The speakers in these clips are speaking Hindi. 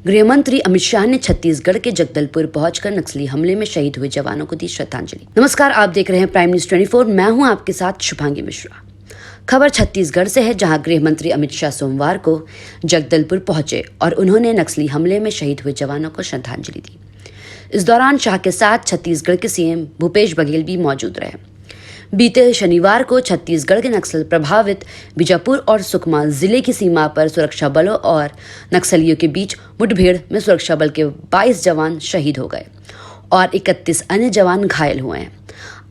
गृह मंत्री अमित शाह ने छत्तीसगढ़ के जगदलपुर पहुंचकर नक्सली हमले में शहीद हुए जवानों को दी श्रद्धांजलि। नमस्कार, आप देख रहे हैं प्राइम न्यूज 24। मैं हूं आपके साथ शुभांगी मिश्रा। खबर छत्तीसगढ़ से है, जहां गृह मंत्री अमित शाह सोमवार को जगदलपुर पहुंचे और उन्होंने नक्सली हमले में शहीद हुए जवानों को श्रद्धांजलि दी। इस दौरान शाह के साथ छत्तीसगढ़ के सीएम भूपेश बघेल भी मौजूद रहे। बीते शनिवार को छत्तीसगढ़ के नक्सल प्रभावित बीजापुर और सुकमा जिले की सीमा पर सुरक्षा बलों और नक्सलियों के बीच मुठभेड़ में सुरक्षा बल के 22 जवान शहीद हो गए और 31 अन्य जवान घायल हुए हैं।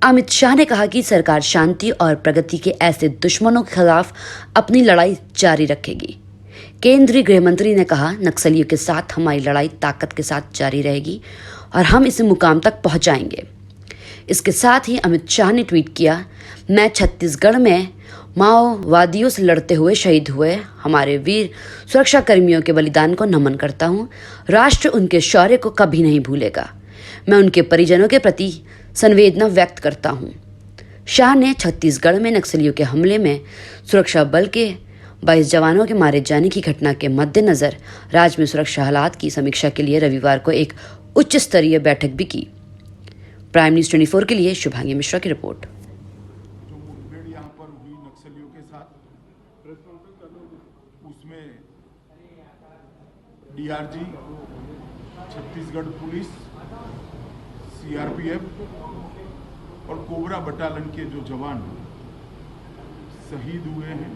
अमित शाह ने कहा कि सरकार शांति और प्रगति के ऐसे दुश्मनों के खिलाफ अपनी लड़ाई जारी रखेगी। केंद्रीय गृह मंत्री ने कहा, नक्सलियों के साथ हमारी लड़ाई ताकत के साथ जारी रहेगी और हम इस मुकाम तक पहुंचाएंगे। इसके साथ ही अमित शाह ने ट्वीट किया, मैं छत्तीसगढ़ में माओवादियों से लड़ते हुए शहीद हुए हमारे वीर सुरक्षा कर्मियों के बलिदान को नमन करता हूं। राष्ट्र उनके शौर्य को कभी नहीं भूलेगा। मैं उनके परिजनों के प्रति संवेदना व्यक्त करता हूं। शाह ने छत्तीसगढ़ में नक्सलियों के हमले में सुरक्षा बल के 22 जवानों के मारे जाने की घटना के मद्देनजर राज्य में सुरक्षा हालात की समीक्षा के लिए रविवार को एक उच्च स्तरीय बैठक भी की। प्राइम न्यूज 24 के लिए शुभांगी मिश्रा की रिपोर्ट। जो मुठभेड़ यहाँ पर हुई नक्सलियों के साथ, उसमें डीआरजी, छत्तीसगढ़ पुलिस, सीआरपीएफ और कोबरा बटालियन के जो जवान शहीद हुए हैं,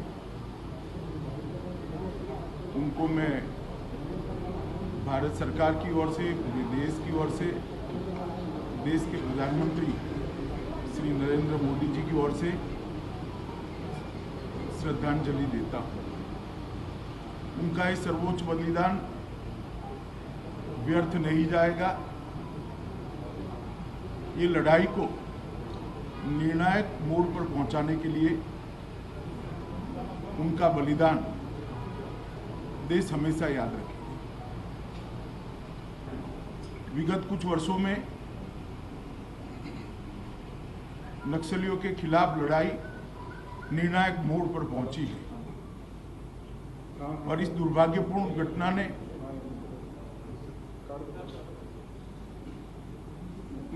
उनको मैं भारत सरकार की ओर से, पूरे देश की ओर से, देश के प्रधानमंत्री श्री नरेंद्र मोदी जी की ओर से श्रद्धांजलि देता हूं। उनका ये सर्वोच्च बलिदान व्यर्थ नहीं जाएगा। ये लड़ाई को निर्णायक मोड़ पर पहुंचाने के लिए उनका बलिदान देश हमेशा याद रखेगा। विगत कुछ वर्षों में नक्सलियों के खिलाफ लड़ाई निर्णायक मोड़ पर पहुंची है और इस दुर्भाग्यपूर्ण घटना ने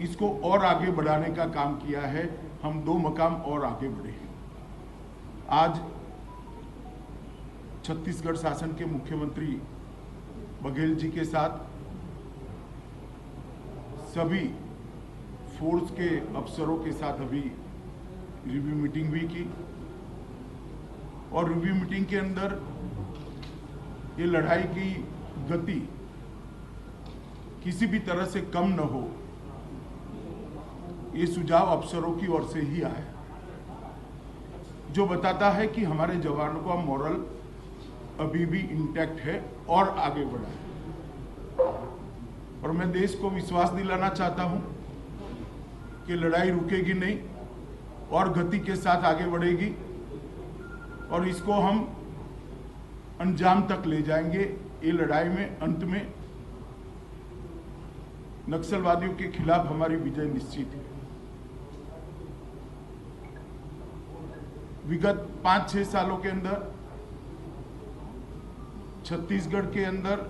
इसको और आगे बढ़ाने का काम किया है। हम 2 मकाम और आगे बढ़े हैं। आज छत्तीसगढ़ शासन के मुख्यमंत्री बघेल जी के साथ सभी फोर्स के अफसरों के साथ अभी रिव्यू मीटिंग भी की और रिव्यू मीटिंग के अंदर ये लड़ाई की गति किसी भी तरह से कम न हो, ये सुझाव अफसरों की ओर से ही आया, जो बताता है कि हमारे जवानों का मॉरल अभी भी इंटैक्ट है और आगे बढ़ा है। और मैं देश को विश्वास दिलाना चाहता हूं कि लड़ाई रुकेगी नहीं और गति के साथ आगे बढ़ेगी और इसको हम अंजाम तक ले जाएंगे। ये लड़ाई में अंत में नक्सलवादियों के खिलाफ हमारी विजय निश्चित है। विगत 5-6 सालों के अंदर छत्तीसगढ़ के अंदर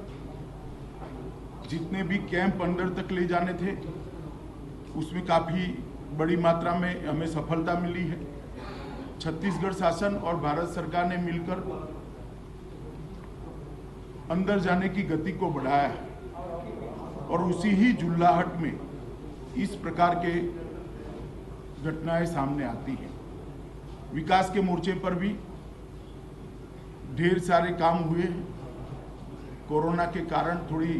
जितने भी कैंप अंदर तक ले जाने थे, उसमें काफ़ी बड़ी मात्रा में हमें सफलता मिली है। छत्तीसगढ़ शासन और भारत सरकार ने मिलकर अंदर जाने की गति को बढ़ाया है और उसी ही जुल्लाहट में इस प्रकार के घटनाएं सामने आती हैं। विकास के मोर्चे पर भी ढेर सारे काम हुए हैं। कोरोना के कारण थोड़ी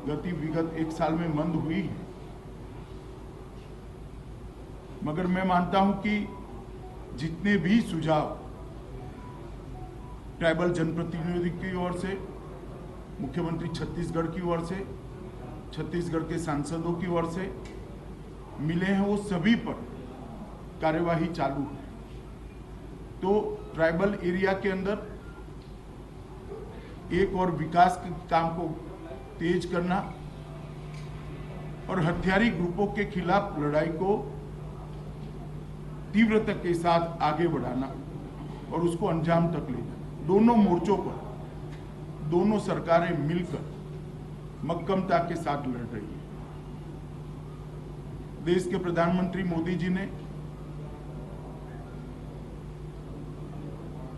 गति विगत 1 साल में मंद हुई है, मगर मैं मानता हूं कि जितने भी सुझाव ट्राइबल जनप्रतिनिधि की ओर से, मुख्यमंत्री छत्तीसगढ़ की ओर से, छत्तीसगढ़ के सांसदों की ओर से मिले हैं, वो सभी पर कार्यवाही चालू है। तो ट्राइबल एरिया के अंदर एक और विकास के काम को तेज करना और हथियारी ग्रुपों के खिलाफ लड़ाई को तीव्रता के साथ आगे बढ़ाना और उसको अंजाम तक ले जाना, दोनों मोर्चों पर दोनों सरकारें मिलकर मक्कमता के साथ लड़ रही है। देश के प्रधानमंत्री मोदी जी ने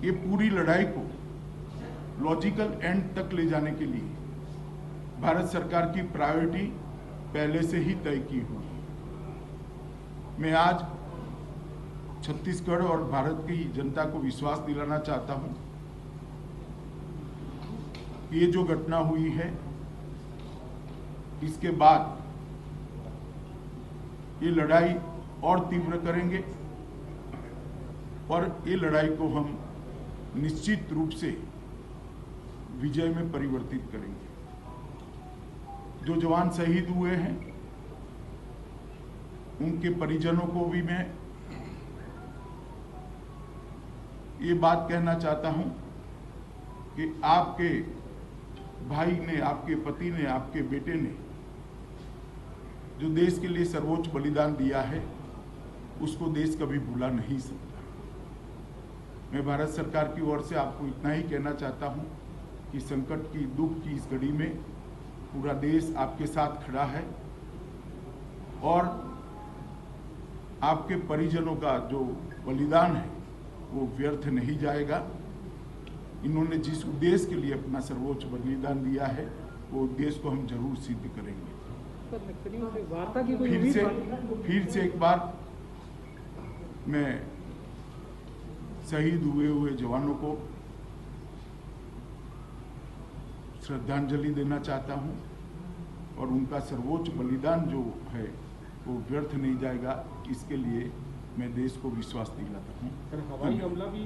ये पूरी लड़ाई को लॉजिकल एंड तक ले जाने के लिए भारत सरकार की प्रायोरिटी पहले से ही तय की हुई है। मैं आज छत्तीसगढ़ और भारत की जनता को विश्वास दिलाना चाहता हूं कि ये जो घटना हुई है, इसके बाद ये लड़ाई और तीव्र करेंगे और ये लड़ाई को हम निश्चित रूप से विजय में परिवर्तित करेंगे। जो जवान शहीद हुए हैं उनके परिजनों को भी मैं ये बात कहना चाहता हूं कि आपके भाई ने, आपके पति ने, आपके बेटे ने जो देश के लिए सर्वोच्च बलिदान दिया है, उसको देश कभी भुला नहीं सकता। मैं भारत सरकार की ओर से आपको इतना ही कहना चाहता हूं कि संकट की, दुख की इस घड़ी में पूरा देश आपके साथ खड़ा है और आपके परिजनों का जो बलिदान है वो व्यर्थ नहीं जाएगा। इन्होंने जिस उद्देश्य के लिए अपना सर्वोच्च बलिदान दिया है, वो उद्देश्य को हम जरूर सिद्ध करेंगे। फिर से एक बार मैं शहीद हुए जवानों को श्रद्धांजलि देना चाहता हूं और उनका सर्वोच्च बलिदान जो है वो व्यर्थ नहीं जाएगा, इसके लिए मैं देश को विश्वास दिलाता हूं। हवाई हमला भी